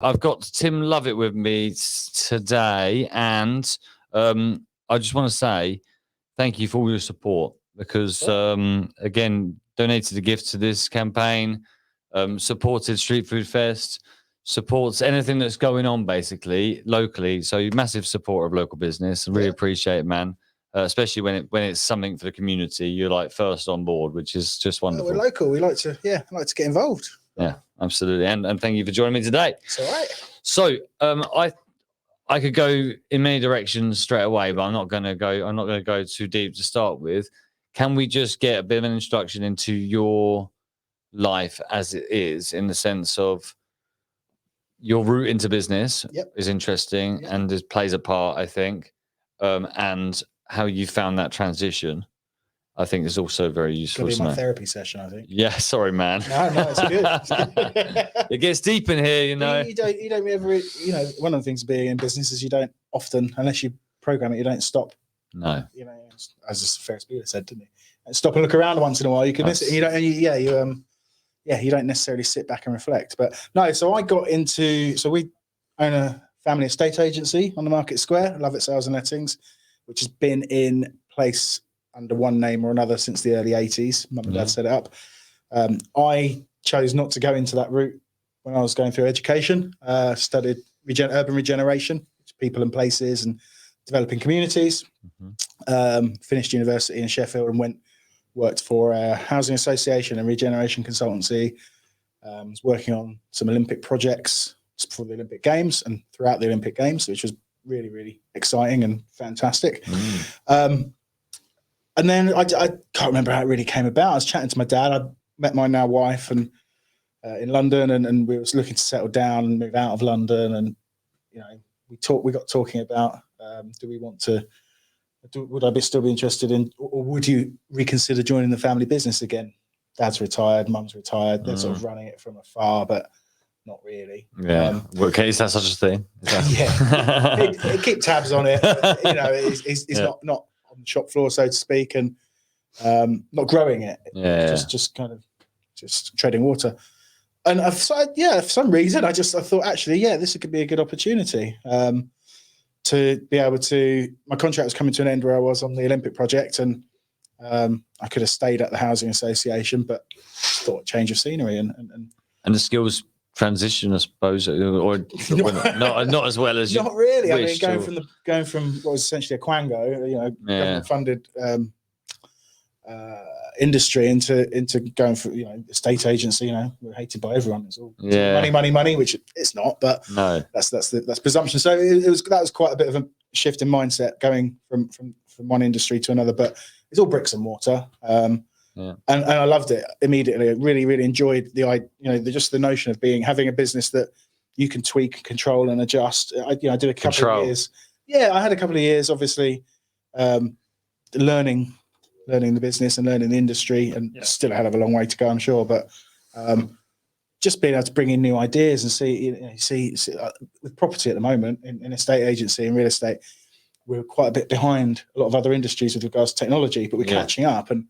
I've got Tim Lovett with me today, and I just want to say thank you for all your support because, again, donated a gift to this campaign, supported Street Food Fest, supports anything that's going on basically locally. So massive support of local business. I really appreciate it, man. Especially when it's something for the community, you're like first on board, which is just wonderful. We're local. We like to get involved. Yeah, absolutely. And thank you for joining me today. It's all right. So I could go in many directions straight away, but I'm not going to go too deep to start with. Can we just get a bit of an introduction into your life as it is, in the sense of your route into business is interesting and it plays a part, I think, and how you found that transition, I think, is also very useful. It's going to be my therapy session, I think. Yeah, sorry, man. No, it's good. It gets deep in here, you know. You don't ever, one of the things of being in business is you don't often, unless you program it, you don't stop. No. As Ferris Bueller said, didn't he? And stop and look around once in a while. You can miss it. And you don't necessarily sit back and reflect. But no, so I got into, so we own a family estate agency on the Market Square, Lovett Sales and Lettings, which has been in place under one name or another since the early 80s. Mum and Dad set it up. I chose not to go into that route when I was going through education. Studied urban regeneration, people and places and developing communities. Finished university in Sheffield and worked for a housing association and regeneration consultancy. Was working on some Olympic projects for the Olympic Games and throughout the Olympic Games, which was really, really exciting and fantastic. And then I can't remember how it really came about. I was chatting to my dad. I met my now wife and in London, and we was looking to settle down and move out of London. And we got talking about would I still be interested in, or would you reconsider joining the family business again? Dad's retired, mum's retired. They're sort of running it from afar, but not really. Yeah. Okay, is that such a thing? It keep tabs on it. It's not on the shop floor, so to speak, and not growing it. Just kind of treading water. And for some reason, I thought actually, this could be a good opportunity to be able to. My contract was coming to an end where I was on the Olympic project, and I could have stayed at the housing association, but thought change of scenery and the skills transition, I suppose, or not as well as you. Not really. I mean, going from what was essentially a quango, government-funded industry into going for estate agency. We're hated by everyone. It's all money, which it's not. But no, that's presumption. So that was quite a bit of a shift in mindset going from one industry to another. But it's all bricks and mortar. And I loved it immediately. I really, really enjoyed just the notion of having a business that you can tweak, control, and adjust. I did a couple of years. Yeah, I had a couple of years, obviously, learning the business and learning the industry, and still a hell of a long way to go, I'm sure. But just being able to bring in new ideas and see with property at the moment in estate agency and real estate, we're quite a bit behind a lot of other industries with regards to technology, but we're catching up, and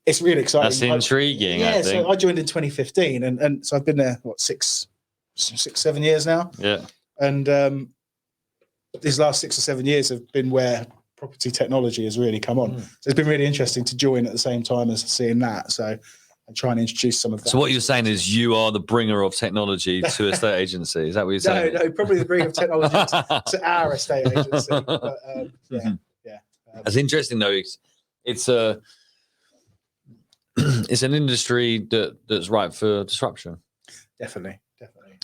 it's really exciting. That's intriguing. I think. So I joined in 2015, and so I've been there 7 years now. Yeah. And these last 6 or 7 years have been where property technology has really come on. So it's been really interesting to join at the same time as seeing that. So I'm trying to introduce some of that. So what you're saying is you are the bringer of technology to estate agency. Is that what you're saying? No, probably the bringer of technology to our estate agency. But, That's interesting though. It's an industry that's ripe for disruption. Definitely.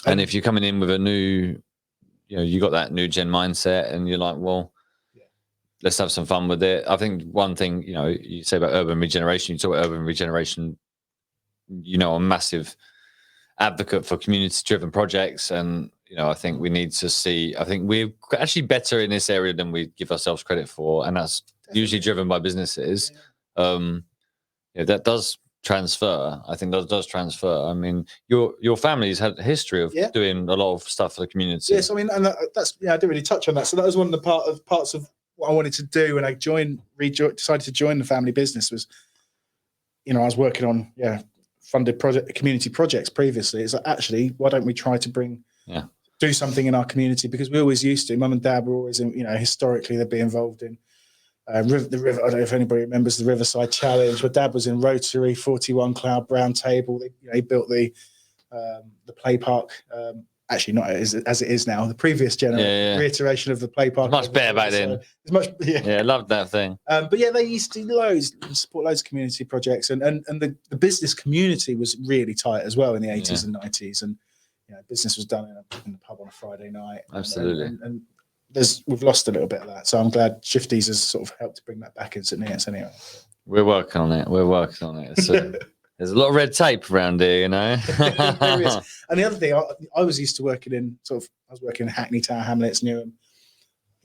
And if you're coming in with a new, you got that new gen mindset, and you're like, well, let's have some fun with it. I think one thing, you say about urban regeneration, you talk about urban regeneration, I'm a massive advocate for community-driven projects. And, I think we need to I think we're actually better in this area than we give ourselves credit for. And that's usually driven by businesses. That does transfer. I think that does transfer. I mean, your family's had a history of doing a lot of stuff for the community. Yes, I mean, and that's I didn't really touch on that. So that was one of the parts of what I wanted to do when I decided to join the family business was, I was working on funded community projects previously. It's like, actually, why don't we try to bring do something in our community, because we always used to. Mum and Dad were always, historically they'd be involved in the river. I don't know if anybody remembers the Riverside Challenge. But Dad was in Rotary, 41 Cloud Round Table. He built the play park. Actually, not as it is now. The previous reiteration of the play park. Much better back then. It's much, I loved that thing. But they used to support loads of community projects, and the business community was really tight as well in the 80s and 90s, and business was done in the pub on a Friday night. Absolutely. And we've lost a little bit of that, so I'm glad Shifties has sort of helped to bring that back in St Neots anyway. We're working on it. There's a lot of red tape around here, There is. And the other thing, I was used to working in I was working in Hackney, Tower Hamlets, Newham. You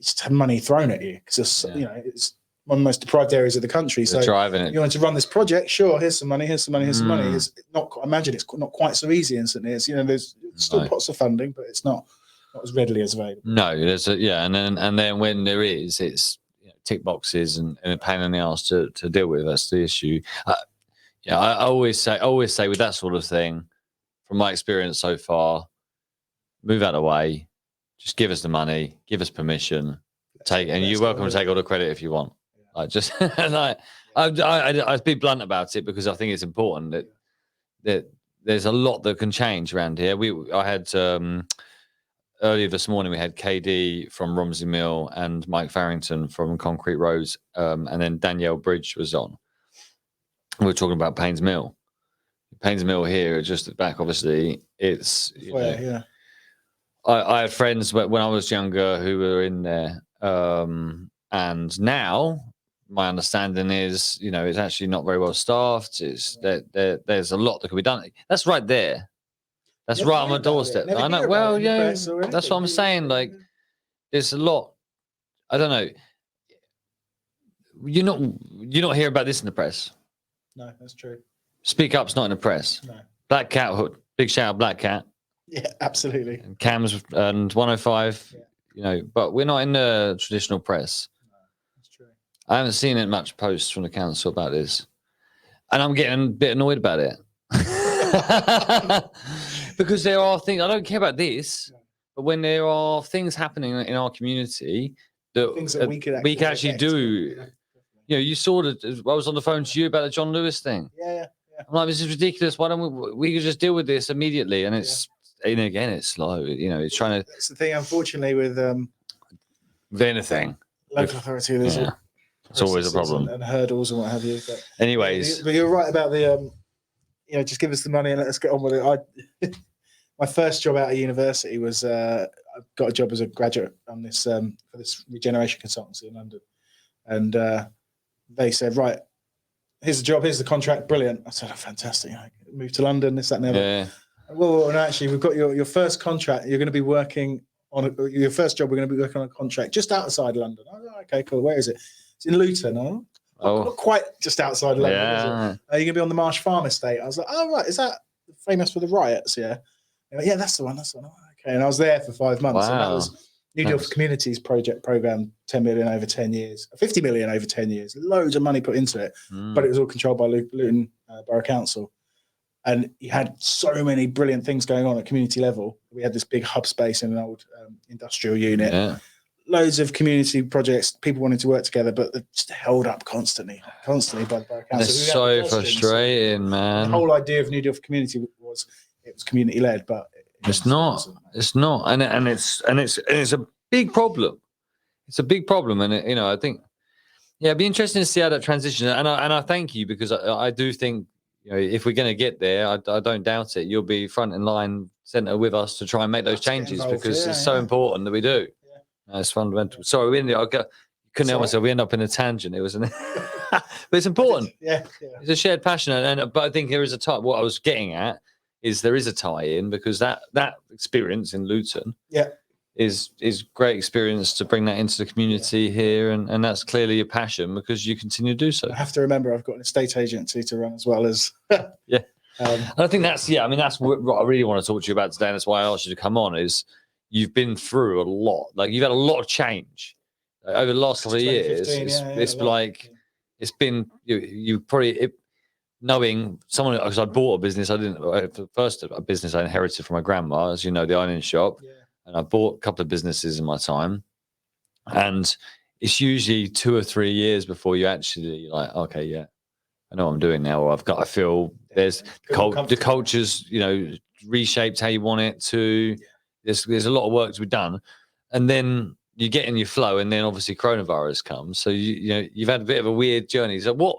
just have money thrown at you because it's one of the most deprived areas of the country. So driving it. You want to run this project? Sure, here's some money. Here's some money. It's not. I imagine it's not quite so easy in St Neots. There's still pots of funding, but it's not as readily as available. No, there's and then when there is, it's tick boxes and a pain in the arse to deal with. That's the issue. I always say with that sort of thing, from my experience so far, move out of the way, just give us the money, give us permission, and you're welcome to take all the credit if you want. I'd be blunt about it because I think it's important that there's a lot that can change around here. I had earlier this morning we had KD from Romsey Mill and Mike Farrington from Concrete Roads, and then Danielle Bridge was on. We were talking about Paynes Mill. Paynes Mill here, just at the back, obviously, it's... I had friends when I was younger who were in there. And now, my understanding is, it's actually not very well staffed. There's a lot that could be done. That's right there. That's right on my doorstep. I know. Well, that's what I'm saying. Like, there's a lot. I don't know. You're not hearing about this in the press. No, that's true. Speak Up's not in the press. No. Black Cat Hood. Big shout out, Black Cat. Yeah, absolutely. And Cams and 105. But we're not in the traditional press. No, that's true. I haven't seen it much posts from the council about this, and I'm getting a bit annoyed about it because there are things I don't care about this, but when there are things happening in our community that we could actually do. You saw that I was on the phone to you about the John Lewis thing. Yeah. I'm like, this is ridiculous. Why don't we just deal with this immediately? And it's it's slow. It's trying to. That's the thing, unfortunately, with anything. Local authority, there's it's always a problem and hurdles and what have you. But anyways, but you're right about the just give us the money and let us get on with it. My first job out of university was I got a job as a graduate on this for this regeneration consultancy in London, and they said, right, here's the job, here's the contract, brilliant. I said, oh, fantastic. I moved to London, this, that, and the other. Yeah. Well, no, actually, we've got your first contract. You're going to be working on your first job. We're going to be working on a contract just outside London. Oh, okay, cool. Where is it? It's in Luton. Not quite just outside London. Yeah. Is it? You're going to be on the Marsh Farm estate. I was like, oh, right. Is that famous for the riots? Yeah. Like, yeah, that's the one. Oh, okay. And I was there for 5 months. Wow. And that was New Deal for Communities program, 10 million over 10 years, 50 million over 10 years, loads of money put into it, but it was all controlled by Luton Borough Council. And you had so many brilliant things going on at community level. We had this big hub space in an old industrial unit, loads of community projects, people wanting to work together, but they're just held up constantly by the Borough Council. It's so frustrating, man. The whole idea of New Deal for Community was it was community led, but it's not. It's not, and it's a big problem. It's a big problem, and I think, it'd be interesting to see how that transition. And I thank you because I do think if we're going to get there, I don't doubt it. You'll be front in line, centre with us to try and make those changes because it's so important that we do. Yeah. It's fundamental. Sorry, couldn't help myself. We end up in a tangent. It was, but it's important. Yeah. It's a shared passion, but I think there is a tie. What I was getting at is there is a tie-in because that experience in Luton, is great experience to bring that into the community here, and that's clearly your passion because you continue to do so. I have to remember I've got an estate agency to run as well as. And I think that's that's what I really want to talk to you about today, and that's why I asked you to come on. Is you've been through a lot, like you've had a lot of change over the last couple of years. It's been you probably. Knowing someone, because I bought a business, the first business I inherited from my grandma, as you know, the ironing shop. and I bought a couple of businesses in my time, and it's usually 2 or 3 years before you actually like, okay, yeah, I know what I'm doing now. Or I've got, I feel there's the culture's, reshaped how you want it to. There's a lot of work to be done, and then you get in your flow, and then obviously coronavirus comes. So you've had a bit of a weird journey. So what,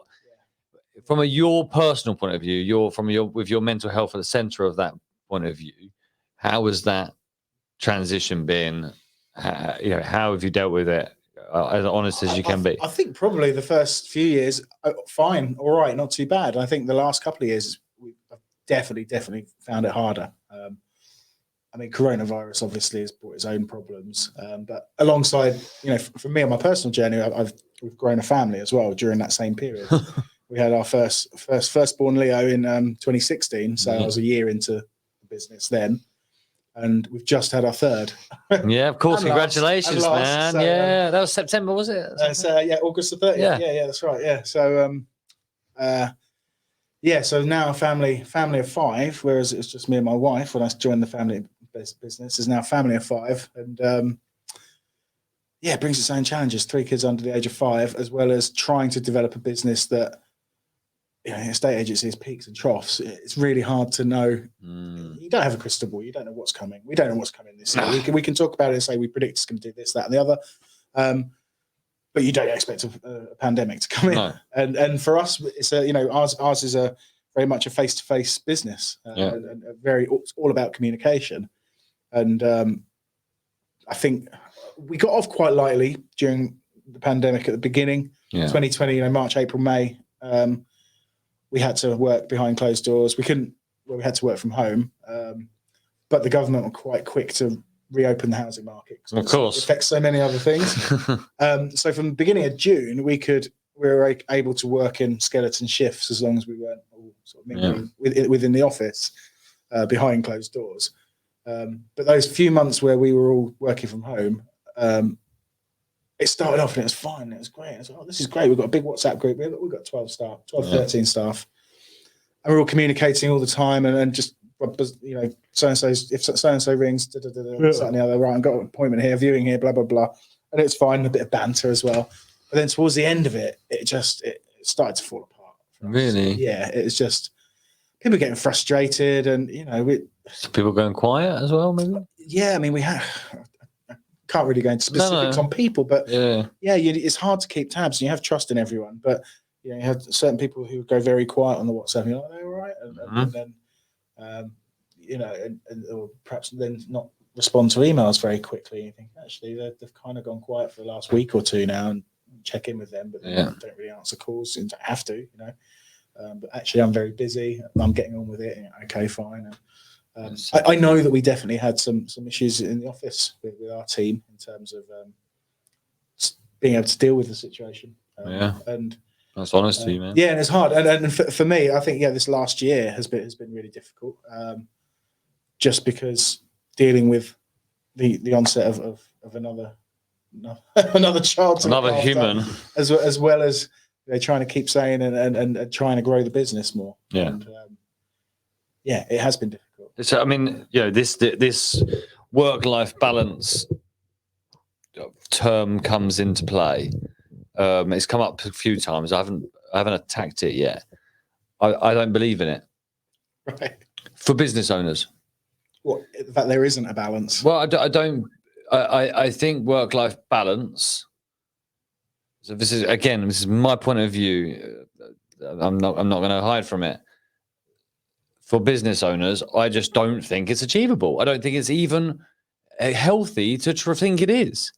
from your personal point of view, with your mental health at the center of that point of view, how has that transition been? How have you dealt with it? As honest as you can be. I think probably the first few years, fine, all right, not too bad. I think the last couple of years, we've definitely found it harder. I mean, coronavirus obviously has brought its own problems, but alongside, for me on my personal journey, we've grown a family as well during that same period. We had our firstborn Leo in 2016, so I was a year into the business then. And we've just had our third. Yeah, of course. Congratulations, man. So, that was September, was it? August the 30th. Yeah, that's right. Yeah. So, so now a family of 5, whereas it was just me and my wife when I joined the family business, is now a family of 5. And it brings its own challenges. 3 kids under the age of 5, as well as trying to develop a business that, estate agencies, peaks and troughs. It's really hard to know. You don't have a crystal ball. You don't know what's coming. We don't know what's coming this year. We can talk about it and say we predict it's going to do this, that, and the other. But you don't expect a pandemic to come in. No. And for us, it's ours is a very much a face-to-face business, and it's all about communication. And I think we got off quite lightly during the pandemic at the beginning, 2020, March, April, May. We had to work behind closed doors. We had to work from home, but the government were quite quick to reopen the housing market. Of course. It affects so many other things. So from the beginning of June, we were able to work in skeleton shifts as long as we weren't all sort of mingling within the office behind closed doors. But those few months where we were all working from home, it started off and it was fine. It was great. I was like, oh, this is great. We've got a big WhatsApp group. We've got 12 staff, 13 staff. And we're all communicating all the time and just, so-and-so's, if so-and-so rings, something the other, right, I've got an appointment here, viewing here, blah, blah, blah. And it's fine, a bit of banter as well. But then towards the end of it, it started to fall apart. Really? Yeah, it was just, people getting frustrated and, people going quiet as well, maybe? Yeah, I mean, can't really go into specifics on people, but it's hard to keep tabs. And you have trust in everyone, but you have certain people who go very quiet on the WhatsApp. And you're like, all right, and then or perhaps then not respond to emails very quickly. You think actually they've kind of gone quiet for the last week or two now, and check in with them, but they don't really answer calls. And have to, but actually I'm very busy. I'm getting on with it. Okay, fine. I know that we definitely had some issues in the office with our team in terms of being able to deal with the situation. And that's honest to you, man. Yeah, and it's hard. And for me, I think this last year has been really difficult, just because dealing with the onset of another child, another human, as well as trying to keep sane and trying to grow the business more. Yeah. And, it has been difficult. So, I mean, this work-life balance term comes into play. It's come up a few times. I haven't attacked it yet. I don't believe in it. Right. For business owners. What, the fact there isn't a balance? Well, I don't. I think work-life balance. So this is my point of view. I'm not going to hide from it. For business owners, I just don't think it's achievable. I don't think it's even healthy to think it is.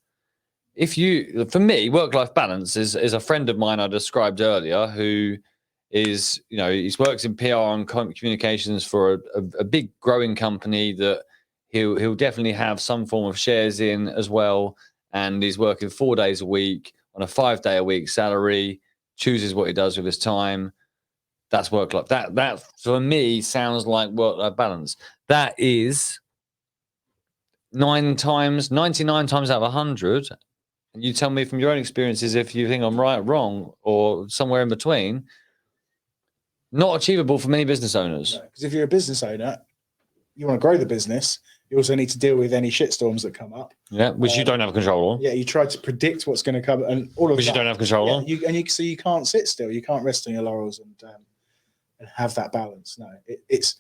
For me, work-life balance is a friend of mine I described earlier who is, he works in PR and communications for a big growing company that he'll definitely have some form of shares in as well. And he's working 4 days a week on a 5-day-a-week salary, chooses what he does with his time. That's work-life. That for me sounds like work-life balance. That is 99 times out of 100. And you tell me from your own experiences if you think I'm right, wrong, or somewhere in between. Not achievable for many business owners. Because if you're a business owner, you want to grow the business. You also need to deal with any shitstorms that come up. Yeah, which you don't have control on. Yeah, you try to predict what's going to come, and all of Which that. you don't have control on. So you can't sit still. You can't rest on your laurels and have that balance. No, it's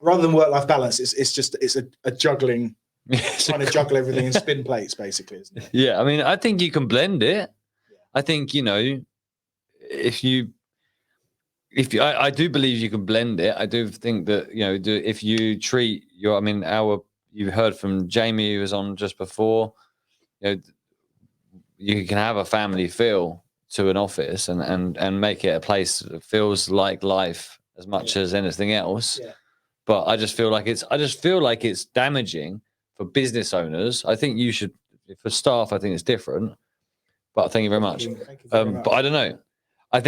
rather than work-life balance. It's a juggling, trying to juggle everything in spin plates, basically, isn't it? Yeah, I mean, I think you can blend it. Yeah. I think, I do believe you can blend it. I do think that, if you treat you heard from Jamie, who was on just before, you can have a family feel to an office and make it a place that feels like life as much as anything else. Yeah. But I just feel like it's damaging for business owners. I think you should, for staff, I think it's different. But thank you very much. Thank you very much. But I don't know. I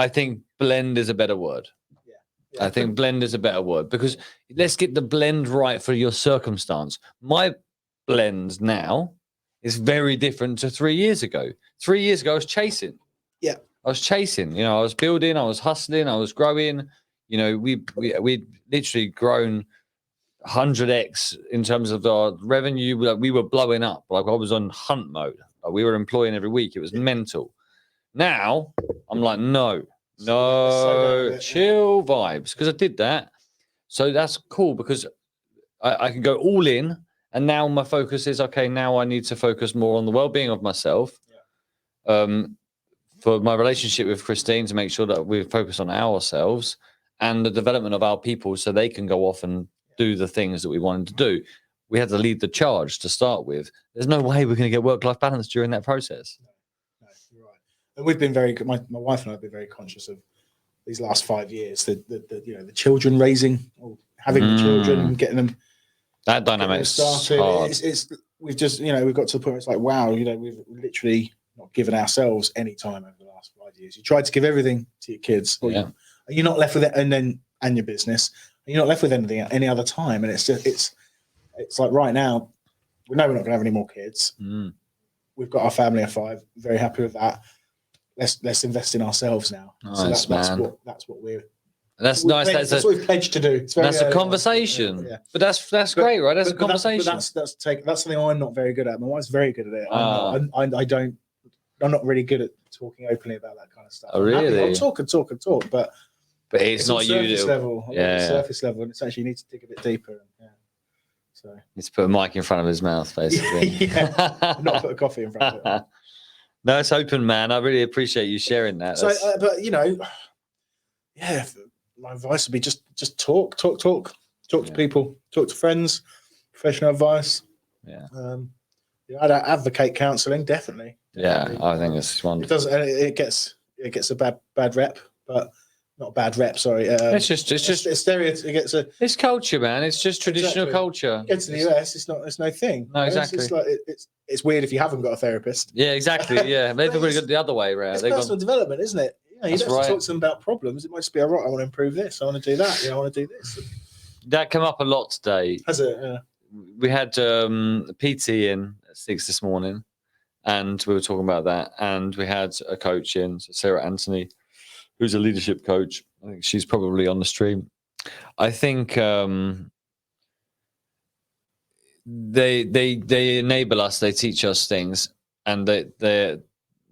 think blend is a better word. Yeah. I think blend is a better word, because let's get the blend right for your circumstance. My blend now is very different to 3 years ago. 3 years ago, I was chasing. Yeah. I was chasing. I was building. I was hustling. I was growing. We'd literally grown 100x in terms of our revenue. We were blowing up. Like, I was on hunt mode. Like, we were employing every week. It was mental. Now I'm like, no, chill vibes, because I did that. So that's cool, because I can go all in, and now my focus is, okay, now I need to focus more on the well-being of myself. For my relationship with Christine, to make sure that we focus on ourselves and the development of our people, so they can go off and do the things that we wanted to do. We had to lead the charge to start with. There's no way we're going to get work-life balance during that process. No, you're right. And we've been very good. My wife and I have been very conscious of these last 5 years, the children raising, or having the children and getting them. That dynamic's started. hard. We've just, we've got to the point where it's like, wow, we've literally not given ourselves any time over the last 5 years. You tried to give everything to your kids, or you're not left with it, and your business, and you're not left with anything any other time. And it's like right now, we know we're not going to have any more kids. We've got our family of 5. Very happy with that. Let's invest in ourselves now. Nice, so that's what we're. That's nice. That's what we've pledged to do. That's a conversation. Yeah. But that's great, right? That's a conversation. That's something I'm not very good at. My wife's very good at it. I'm not really good at talking openly about that kind of stuff. Oh, really? I'll talk, but it's not surface you. Level. Surface level, and it's actually you need to dig a bit deeper. Yeah. So needs to put a mic in front of his mouth, basically. Not put a coffee in front of it. No, it's open, man. I really appreciate you sharing that. So, but my advice would be just talk to people, talk to friends, professional advice. Yeah. I'd advocate counselling, definitely. Yeah, I think it's wonderful. It gets a bad rep, but not a bad rep. Sorry. It's just it's culture, man. It's just traditional culture. Get to the US, it's no thing. No, exactly. It's weird if you haven't got a therapist. Yeah, exactly. Yeah, maybe everybody got the other way around. It's personal development, isn't it? You don't have to talk to them about problems. It might just be, all right, I want to improve this. I want to do that. I want to do this. That came up a lot today. Has it? Yeah. We had PT in at 6 this morning, and we were talking about that. And we had a coach in, so Sarah Anthony, who's a leadership coach. I think she's probably on the stream. I think they enable us, they teach us things, and they're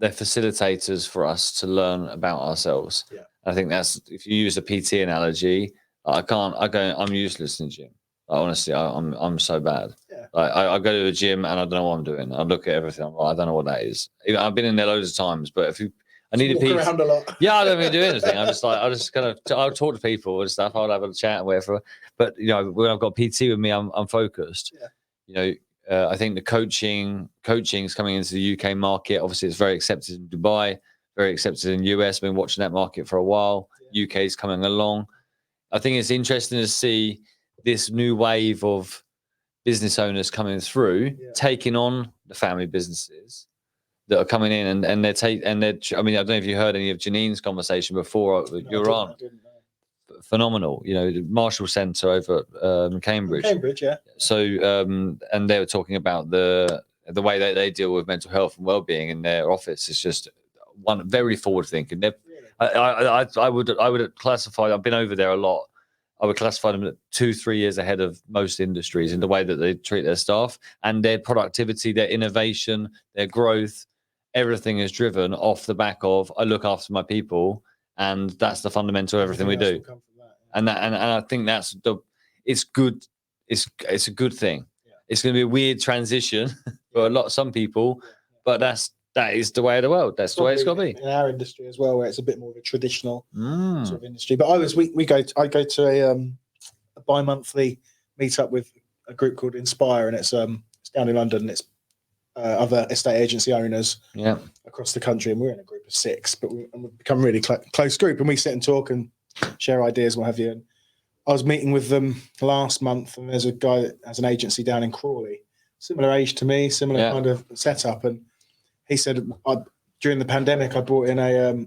facilitators for us to learn about ourselves. Yeah. I think that's, if you use a PT analogy, I'm useless in the gym. Honestly, I'm so bad. Yeah. I go to the gym and I don't know what I'm doing. I look at everything. I don't know what that is. I've been in there loads of times, but I need a PT. Around a lot. Yeah, I don't even do anything. I'll talk to people and stuff. I'll have a chat and whatever. But when I've got PT with me, I'm focused. Yeah. I think the coaching is coming into the UK market. Obviously, it's very accepted in Dubai, very accepted in US. I've been watching that market for a while. Yeah. UK is coming along. I think it's interesting to see this new wave of business owners coming through, taking on the family businesses that are coming in, and they're I mean, I don't know if you heard any of Janine's conversation before you were on. Phenomenal, the Marshall Centre over at Cambridge. Cambridge, yeah. So, and they were talking about the way that they deal with mental health and well-being in their office is just very forward-thinking. I would classify. I've been over there a lot, I would classify them at 2-3 years ahead of most industries in the way that they treat their staff, and their productivity, their innovation, their growth. Everything is driven off the back of I look after my people, and that's the fundamental of everything we do. And I think it's good. It's a good thing. Yeah. It's going to be a weird transition for some people, but that is the way of the world. That's the way it's got to be in our industry as well, where it's a bit more of a traditional sort of industry. But I go to a bi-monthly meetup with a group called Inspire, and it's down in London. And it's other estate agency owners across the country, and we're in a group of 6, but we've become a really close group, and we sit and talk and share ideas and what have you. And I was meeting with them last month, and there's a guy that has an agency down in Crawley, similar age to me, similar kind of setup, and he said during the pandemic I brought in a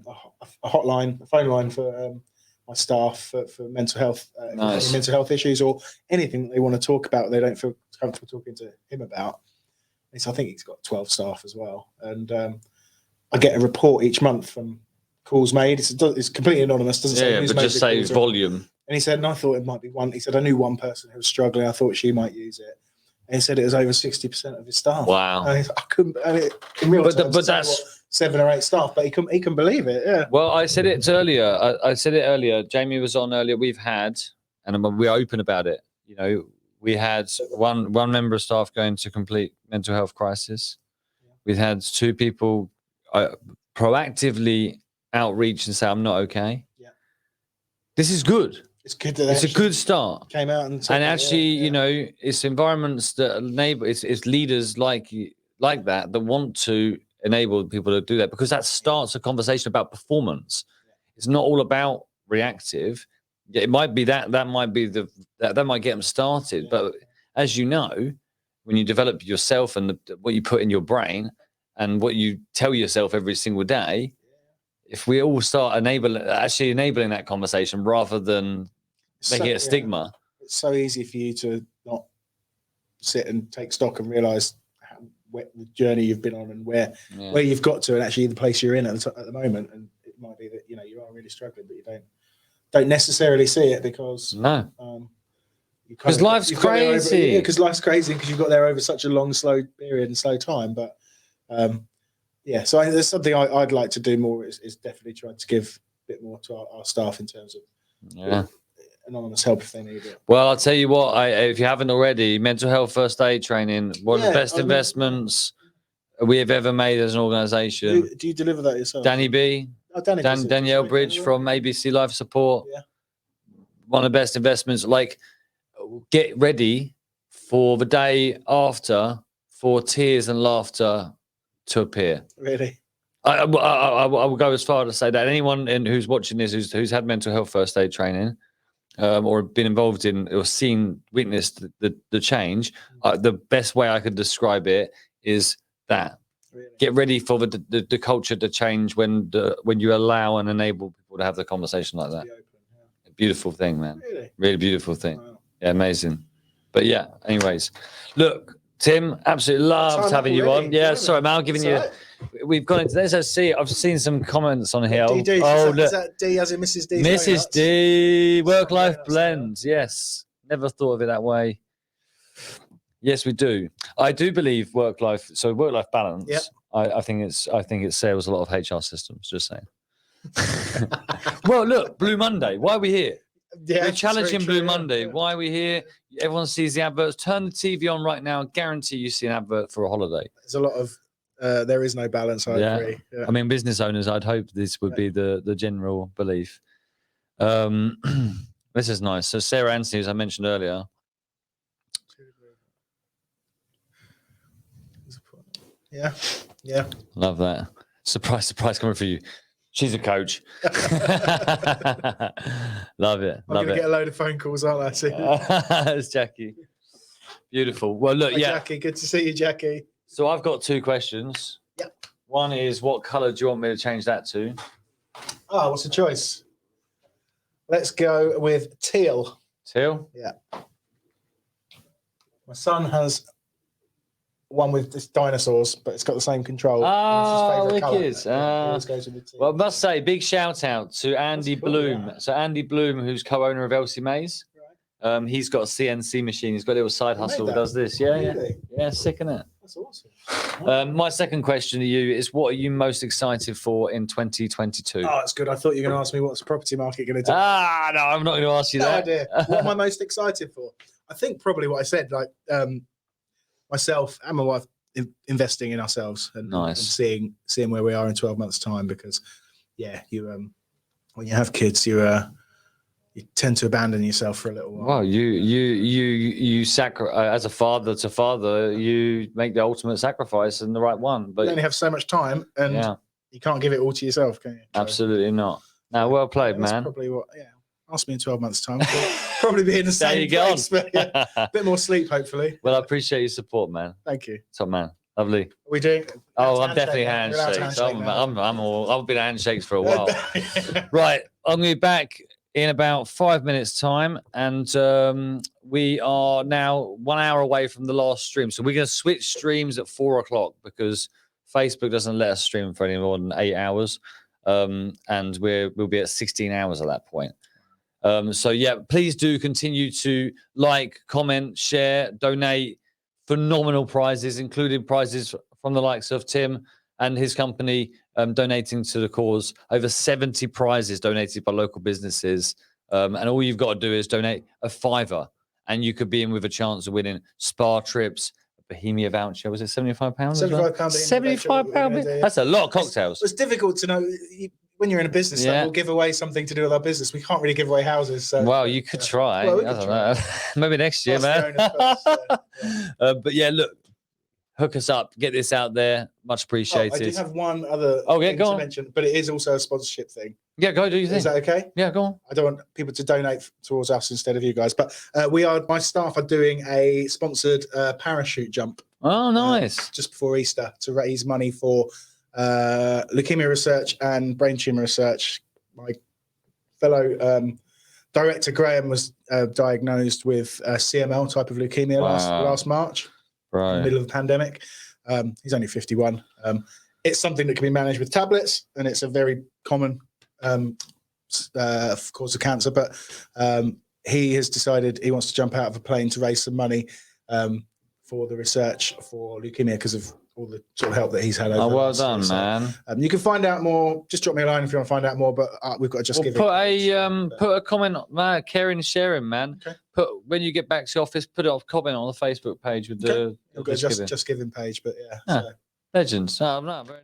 hotline, a phone line for my staff for mental health, mental health issues or anything that they want to talk about they don't feel comfortable talking to him about. And so I think he's got 12 staff as well, and I get a report each month from calls made. It's completely anonymous, doesn't say who's but made just say volume. And he said, and I thought it might be one. He said, I knew one person who was struggling. I thought she might use it. And he said it was over 60% of his staff. Wow. And I couldn't. In real terms, but that's 7 or 8 staff. But he can believe it. Yeah. Well, I said it earlier. I said it earlier. Jamie was on earlier. We've had, and we're open about it. You know, we had one member of staff going to complete mental health crisis. We've had 2 people proactively outreach and say, "I'm not okay." Yeah. This is good. It's good that it's a good start. Came out and actually, you know, it's environments that enable. It's leaders like that want to enable people to do that, because that starts a conversation about performance. It's not all about reactive. It might be that might be that might get them started. But as you know, when you develop yourself and what you put in your brain and what you tell yourself every single day, if we all start enabling that conversation rather than making it a stigma. It's so easy for you to not sit and take stock and realise the journey you've been on and where you've got to, and actually the place you're in at the moment. And it might be that, you know, you are really struggling, but you don't necessarily see it because because life's crazy. Because life's crazy because you've got there over such a long, slow period and slow time. But so there's something I'd like to do more is definitely try to give a bit more to our staff in terms of anonymous help if they need it. Well, I'll tell you what, if you haven't already, mental health first aid training, one of the best investments we have ever made as an organisation. Do you deliver that yourself? Danny B. Danielle Bridge from ABC Life Support. Yeah. One of the best investments. Like, get ready for the day after for tears and laughter to appear. Really? I will go as far to say that anyone who's watching this who's had mental health first aid training or been involved in or witnessed the change, the best way I could describe it is that. Really? Get ready for the culture to change when you allow and enable people to have the conversation like that. A beautiful thing, man. Really beautiful thing. Wow. Yeah, amazing. But yeah, anyways, look, Tim, absolutely loved having you on. Yeah, sorry, man, I'm giving you. We've gone into this. I've seen some comments on here. Is that D as in Mrs. D? Mrs. D, work-life blend. Yes, never thought of it that way. Yes, we do. I do believe work-life balance. Yep. I think it sails a lot of HR systems. Just saying. Well, look, Blue Monday. Why are we here? Yeah, we're challenging Blue Monday. Yeah. Why are we here? Everyone sees the adverts. Turn the TV on right now. Guarantee you see an advert for a holiday. There's a lot of. There is no balance. I agree. Yeah. I mean, business owners, I'd hope this would be the general belief. This is nice. So Sarah Anthony, as I mentioned earlier. Yeah. Love that. Surprise coming for you. She's a coach. Love it. I'm going to get a load of phone calls, aren't I? It's Jackie. Beautiful. Well, look, Hi, Jackie. Good to see you, Jackie. So I've got 2 questions. Yep. One is, what colour do you want me to change that to? What's the choice? Let's go with teal. Teal? Yeah. My son has one with this dinosaurs, but it's got the same control. Oh, That's his favourite wicked. colour. Yeah, he always goes with the team. Well, I must say, big shout out to Andy cool, Bloom. yeah. So Andy Bloom, who's co-owner of Elsie Mays. He's got a CNC machine. He's got a little side hustle. Does this? Yeah, Really? yeah, sick, isn't it? That's awesome. My second question to you is: what are you most excited for in 2022? Oh, that's good. I thought you were going to ask me what's the property market going to do. No, I'm not going to ask you No that. idea. What am I most excited for? I think probably what I said, like myself and my wife investing in ourselves and seeing where we are in 12 months' time. Because, yeah, you when you have kids, you tend to abandon yourself for a little while. Well, you as a father to father, you make the ultimate sacrifice and the right one. But you only have so much time, and you can't give it all to yourself, can you? So, absolutely not. Now, well played, man. That's probably what. Yeah, ask me in 12 months' time. We'll probably be in the same place, but a bit more sleep, hopefully. Well, I appreciate your support, man. Thank you. Top man, lovely. Are we doing? Oh, I'm definitely handshakes. I've been handshakes for a while. Right, I'm going to be back in about 5 minutes' time, and we are now 1 hour away from the last stream. So we're going to switch streams at 4 o'clock because Facebook doesn't let us stream for any more than 8 hours, and we'll be at 16 hours at that point. So yeah, please do continue to like, comment, share, donate. Phenomenal prizes, including prizes from the likes of Tim and his company donating to the cause. Over 70 prizes donated by local businesses. And all you've got to do is donate a £5 and you could be in with a chance of winning spa trips, a Bohemia voucher. Was it £75? £75. £75? That's a lot of cocktails. It's difficult to know. When you're in a business, we'll give away something to do with our business. We can't really give away houses. So, well, you could try. Well, I don't know. Maybe next year, man. But yeah, look, hook us up. Get this out there. Much appreciated. I do have one other thing to mention, but it is also a sponsorship thing. Yeah, go do your thing. Is that okay? Yeah, go on. I don't want people to donate towards us instead of you guys, but my staff are doing a sponsored parachute jump. Oh, nice. Just before Easter to raise money for leukemia research and brain tumor research. My fellow director Graham was diagnosed with CML type of leukemia last March, in the middle of the pandemic. He's only 51. It's something that can be managed with tablets, and it's a very common cause of cancer. But he has decided he wants to jump out of a plane to raise some money for the research for leukemia because of all the sort of help that he's had over. Oh, well done, man. You can find out more. Just drop me a line if you want to find out more. But we've got to just give put a comment, man. Caring, sharing, man. Okay. When you get back to the office, put a comment on the Facebook page with the just giving page. But yeah, legends. No, very